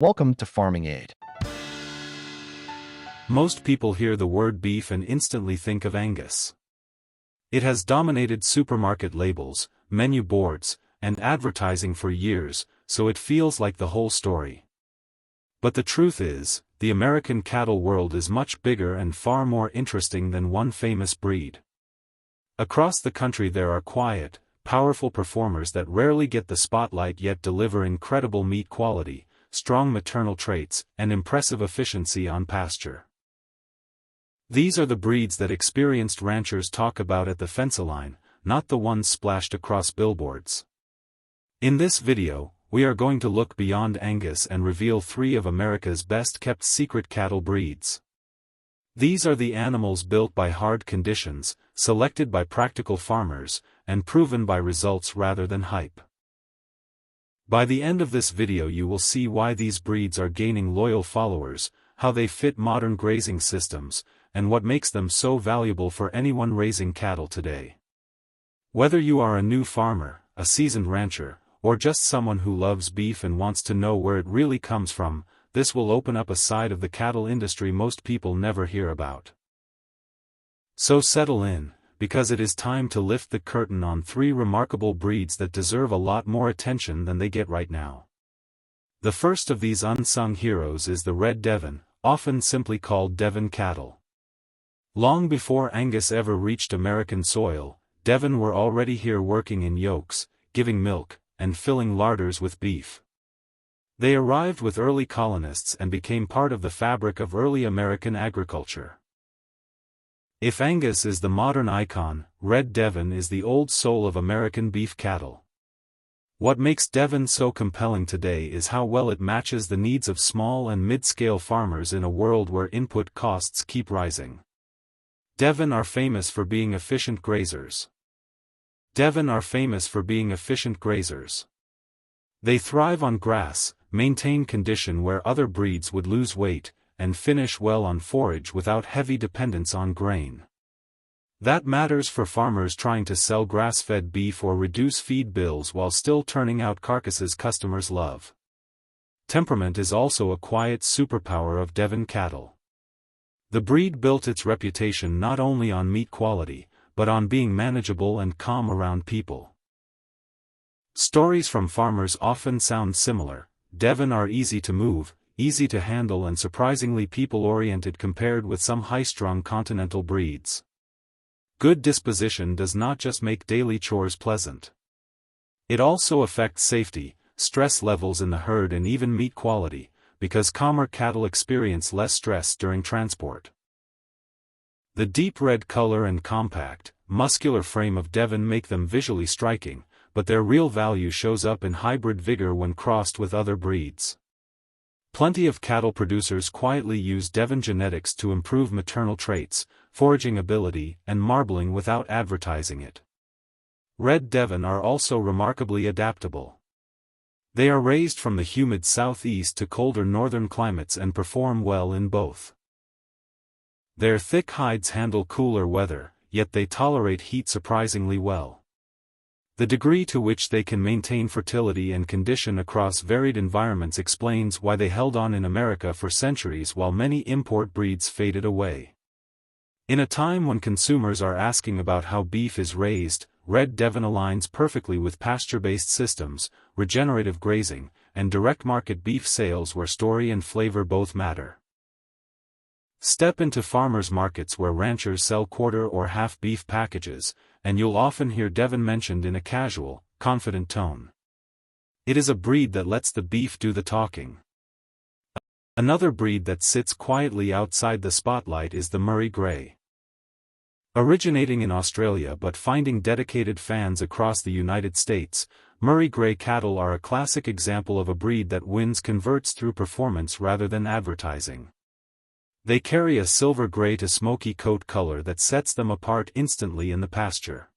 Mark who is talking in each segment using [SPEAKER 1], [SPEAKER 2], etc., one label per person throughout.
[SPEAKER 1] Welcome to Farming Aid.
[SPEAKER 2] Most people hear the word beef and instantly think of Angus. It has dominated supermarket labels, menu boards, and advertising for years, so it feels like the whole story. But the truth is, the American cattle world is much bigger and far more interesting than one famous breed. Across the country there are quiet, powerful performers that rarely get the spotlight yet deliver incredible meat quality, strong maternal traits, and impressive efficiency on pasture. These are the breeds that experienced ranchers talk about at the fence line, not the ones splashed across billboards. In this video, we are going to look beyond Angus and reveal 3 of America's best-kept secret cattle breeds. These are the animals built by hard conditions, selected by practical farmers, and proven by results rather than hype. By the end of this video you will see why these breeds are gaining loyal followers, how they fit modern grazing systems, and what makes them so valuable for anyone raising cattle today. Whether you are a new farmer, a seasoned rancher, or just someone who loves beef and wants to know where it really comes from, this will open up a side of the cattle industry most people never hear about. So settle in, because it is time to lift the curtain on 3 remarkable breeds that deserve a lot more attention than they get right now. The first of these unsung heroes is the Red Devon, often simply called Devon cattle. Long before Angus ever reached American soil, Devon were already here working in yokes, giving milk, and filling larders with beef. They arrived with early colonists and became part of the fabric of early American agriculture. If Angus is the modern icon, Red Devon is the old soul of American beef cattle. What makes Devon so compelling today is how well it matches the needs of small and mid-scale farmers in a world where input costs keep rising. Devon are famous for being efficient grazers. They thrive on grass, maintain condition where other breeds would lose weight, and finish well on forage without heavy dependence on grain. That matters for farmers trying to sell grass-fed beef or reduce feed bills while still turning out carcasses customers love. Temperament is also a quiet superpower of Devon cattle. The breed built its reputation not only on meat quality, but on being manageable and calm around people. Stories from farmers often sound similar. Devon are easy to move, easy to handle and surprisingly people-oriented compared with some high-strung continental breeds. Good disposition does not just make daily chores pleasant. It also affects safety, stress levels in the herd and even meat quality, because calmer cattle experience less stress during transport. The deep red color and compact, muscular frame of Devon make them visually striking, but their real value shows up in hybrid vigor when crossed with other breeds. Plenty of cattle producers quietly use Devon genetics to improve maternal traits, foraging ability, and marbling without advertising it. Red Devon are also remarkably adaptable. They are raised from the humid southeast to colder northern climates and perform well in both. Their thick hides handle cooler weather, yet they tolerate heat surprisingly well. The degree to which they can maintain fertility and condition across varied environments explains why they held on in America for centuries while many import breeds faded away. In a time when consumers are asking about how beef is raised, Red Devon aligns perfectly with pasture-based systems, regenerative grazing, and direct market beef sales where story and flavor both matter. Step into farmers' markets where ranchers sell quarter or half beef packages, and you'll often hear Devon mentioned in a casual, confident tone. It is a breed that lets the beef do the talking. Another breed that sits quietly outside the spotlight is the Murray Grey. Originating in Australia but finding dedicated fans across the United States, Murray Grey cattle are a classic example of a breed that wins converts through performance rather than advertising. They carry a silver gray to smoky coat color that sets them apart instantly in the pasture.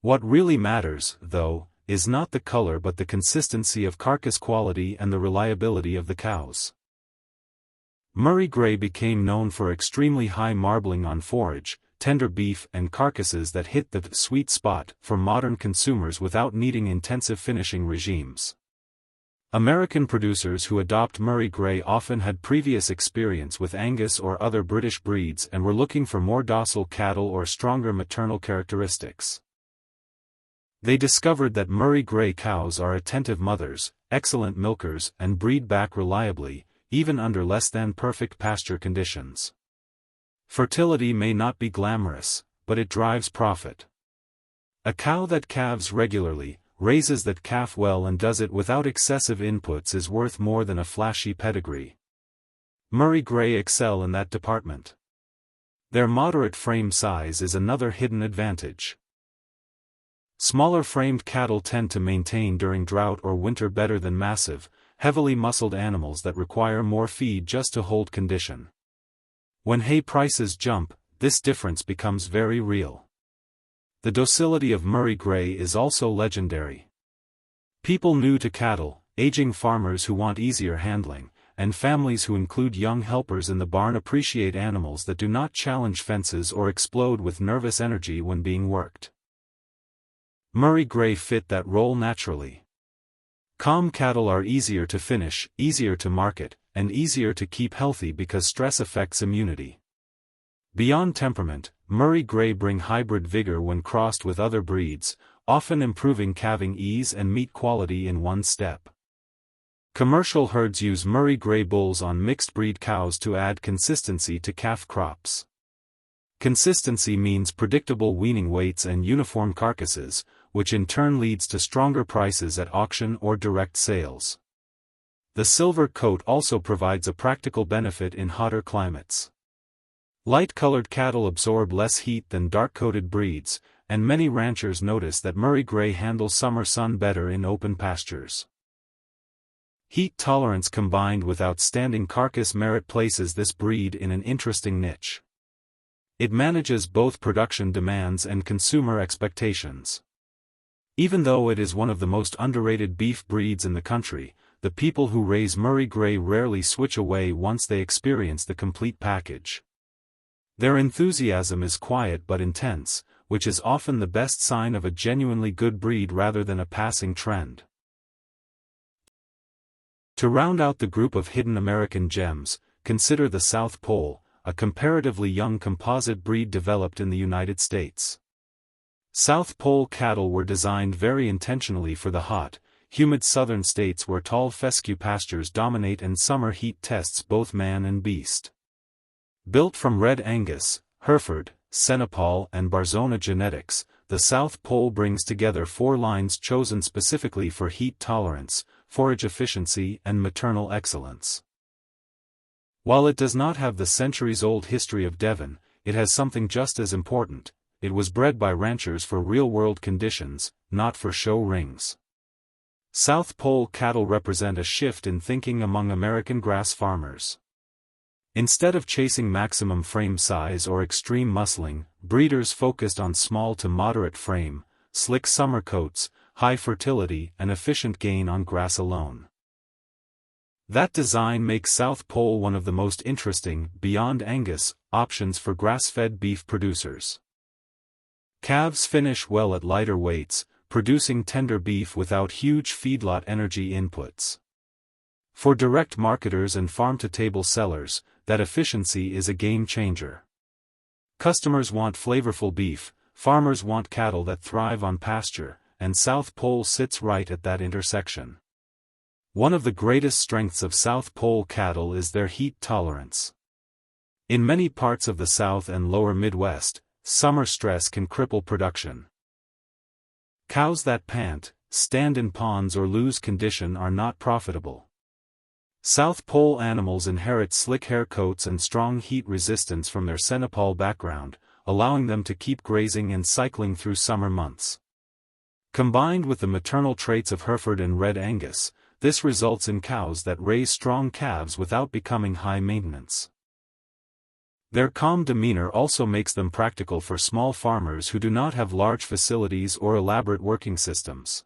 [SPEAKER 2] What really matters, though, is not the color but the consistency of carcass quality and the reliability of the cows. Murray Grey became known for extremely high marbling on forage, tender beef and carcasses that hit the sweet spot for modern consumers without needing intensive finishing regimes. American producers who adopt Murray Grey often had previous experience with Angus or other British breeds and were looking for more docile cattle or stronger maternal characteristics. They discovered that Murray Grey cows are attentive mothers, excellent milkers, and breed back reliably, even under less than perfect pasture conditions. Fertility may not be glamorous, but it drives profit. A cow that calves regularly, raises that calf well and does it without excessive inputs is worth more than a flashy pedigree. Murray Grey excel in that department. Their moderate frame size is another hidden advantage. Smaller framed cattle tend to maintain during drought or winter better than massive, heavily muscled animals that require more feed just to hold condition. When hay prices jump, this difference becomes very real. The docility of Murray Grey is also legendary. People new to cattle, aging farmers who want easier handling, and families who include young helpers in the barn appreciate animals that do not challenge fences or explode with nervous energy when being worked. Murray Grey fit that role naturally. Calm cattle are easier to finish, easier to market, and easier to keep healthy because stress affects immunity. Beyond temperament, Murray Grey bring hybrid vigor when crossed with other breeds, often improving calving ease and meat quality in one step. Commercial herds use Murray Grey bulls on mixed-breed cows to add consistency to calf crops. Consistency means predictable weaning weights and uniform carcasses, which in turn leads to stronger prices at auction or direct sales. The silver coat also provides a practical benefit in hotter climates. Light-colored cattle absorb less heat than dark-coated breeds, and many ranchers notice that Murray Grey handle summer sun better in open pastures. Heat tolerance combined with outstanding carcass merit places this breed in an interesting niche. It manages both production demands and consumer expectations. Even though it is one of the most underrated beef breeds in the country, the people who raise Murray Grey rarely switch away once they experience the complete package. Their enthusiasm is quiet but intense, which is often the best sign of a genuinely good breed rather than a passing trend. To round out the group of hidden American gems, consider the South Pole, a comparatively young composite breed developed in the United States. South Pole cattle were designed very intentionally for the hot, humid southern states where tall fescue pastures dominate and summer heat tests both man and beast. Built from Red Angus, Hereford, Senepal and Barzona genetics, the South Pole brings together 4 lines chosen specifically for heat tolerance, forage efficiency and maternal excellence. While it does not have the centuries-old history of Devon, it has something just as important: it was bred by ranchers for real-world conditions, not for show rings. South Pole cattle represent a shift in thinking among American grass farmers. Instead of chasing maximum frame size or extreme muscling, breeders focused on small to moderate frame, slick summer coats, high fertility and efficient gain on grass alone. That design makes South Pole one of the most interesting, beyond Angus, options for grass-fed beef producers. Calves finish well at lighter weights, producing tender beef without huge feedlot energy inputs. For direct marketers and farm-to-table sellers, that efficiency is a game-changer. Customers want flavorful beef, farmers want cattle that thrive on pasture, and South Pole sits right at that intersection. One of the greatest strengths of South Pole cattle is their heat tolerance. In many parts of the South and lower Midwest, summer stress can cripple production. Cows that pant, stand in ponds or lose condition are not profitable. South Pole animals inherit slick hair coats and strong heat resistance from their Senepal background, allowing them to keep grazing and cycling through summer months. Combined with the maternal traits of Hereford and Red Angus, this results in cows that raise strong calves without becoming high maintenance. Their calm demeanor also makes them practical for small farmers who do not have large facilities or elaborate working systems.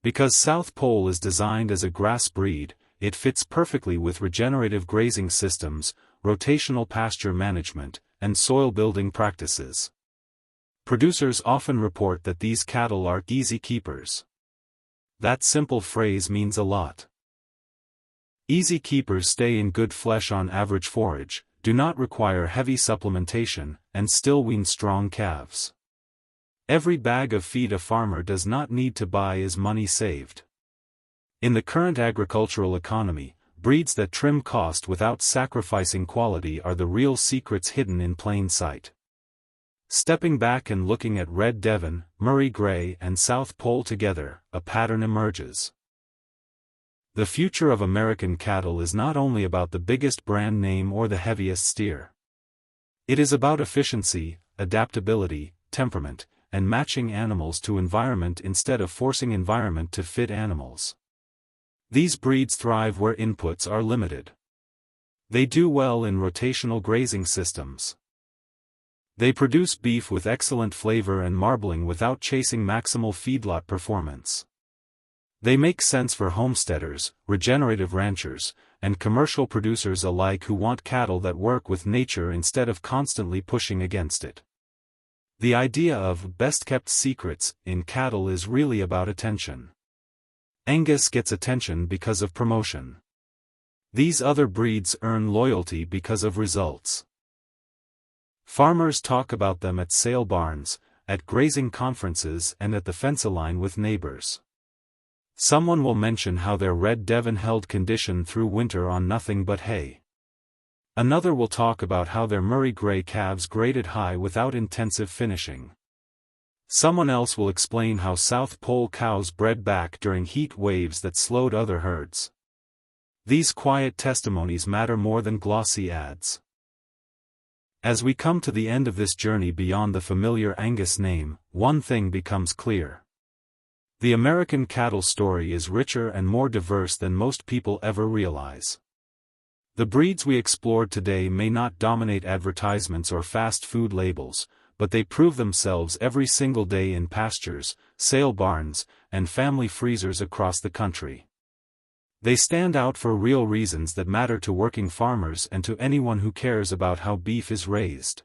[SPEAKER 2] Because South Pole is designed as a grass breed, it fits perfectly with regenerative grazing systems, rotational pasture management, and soil building practices. Producers often report that these cattle are easy keepers. That simple phrase means a lot. Easy keepers stay in good flesh on average forage, do not require heavy supplementation, and still wean strong calves. Every bag of feed a farmer does not need to buy is money saved. In the current agricultural economy, breeds that trim cost without sacrificing quality are the real secrets hidden in plain sight. Stepping back and looking at Red Devon, Murray Grey and South Pole together, a pattern emerges. The future of American cattle is not only about the biggest brand name or the heaviest steer. It is about efficiency, adaptability, temperament, and matching animals to environment instead of forcing environment to fit animals. These breeds thrive where inputs are limited. They do well in rotational grazing systems. They produce beef with excellent flavor and marbling without chasing maximal feedlot performance. They make sense for homesteaders, regenerative ranchers, and commercial producers alike who want cattle that work with nature instead of constantly pushing against it. The idea of best-kept secrets in cattle is really about attention. Angus gets attention because of promotion. These other breeds earn loyalty because of results. Farmers talk about them at sale barns, at grazing conferences and at the fence line with neighbors. Someone will mention how their Red Devon held condition through winter on nothing but hay. Another will talk about how their Murray Grey calves graded high without intensive finishing. Someone else will explain how South Pole cows bred back during heat waves that slowed other herds. These quiet testimonies matter more than glossy ads. As we come to the end of this journey beyond the familiar Angus name, one thing becomes clear. The American cattle story is richer and more diverse than most people ever realize. The breeds we explored today may not dominate advertisements or fast food labels, but they prove themselves every single day in pastures, sale barns, and family freezers across the country. They stand out for real reasons that matter to working farmers and to anyone who cares about how beef is raised.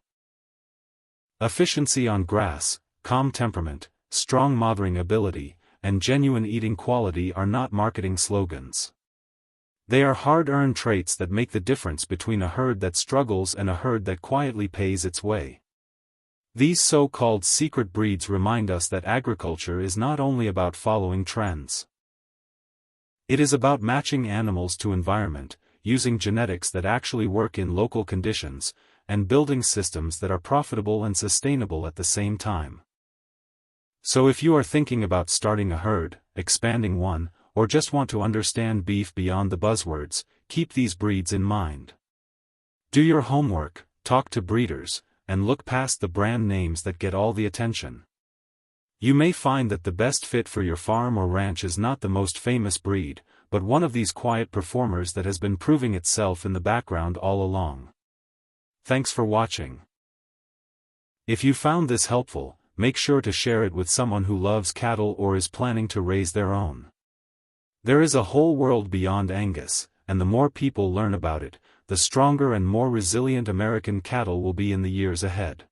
[SPEAKER 2] Efficiency on grass, calm temperament, strong mothering ability, and genuine eating quality are not marketing slogans. They are hard-earned traits that make the difference between a herd that struggles and a herd that quietly pays its way. These so-called secret breeds remind us that agriculture is not only about following trends. It is about matching animals to environment, using genetics that actually work in local conditions, and building systems that are profitable and sustainable at the same time. So if you are thinking about starting a herd, expanding one, or just want to understand beef beyond the buzzwords, keep these breeds in mind. Do your homework, talk to breeders, and look past the brand names that get all the attention. You may find that the best fit for your farm or ranch is not the most famous breed, but one of these quiet performers that has been proving itself in the background all along. Thanks for watching. If you found this helpful, make sure to share it with someone who loves cattle or is planning to raise their own. There is a whole world beyond Angus, and the more people learn about it, the stronger and more resilient American cattle will be in the years ahead.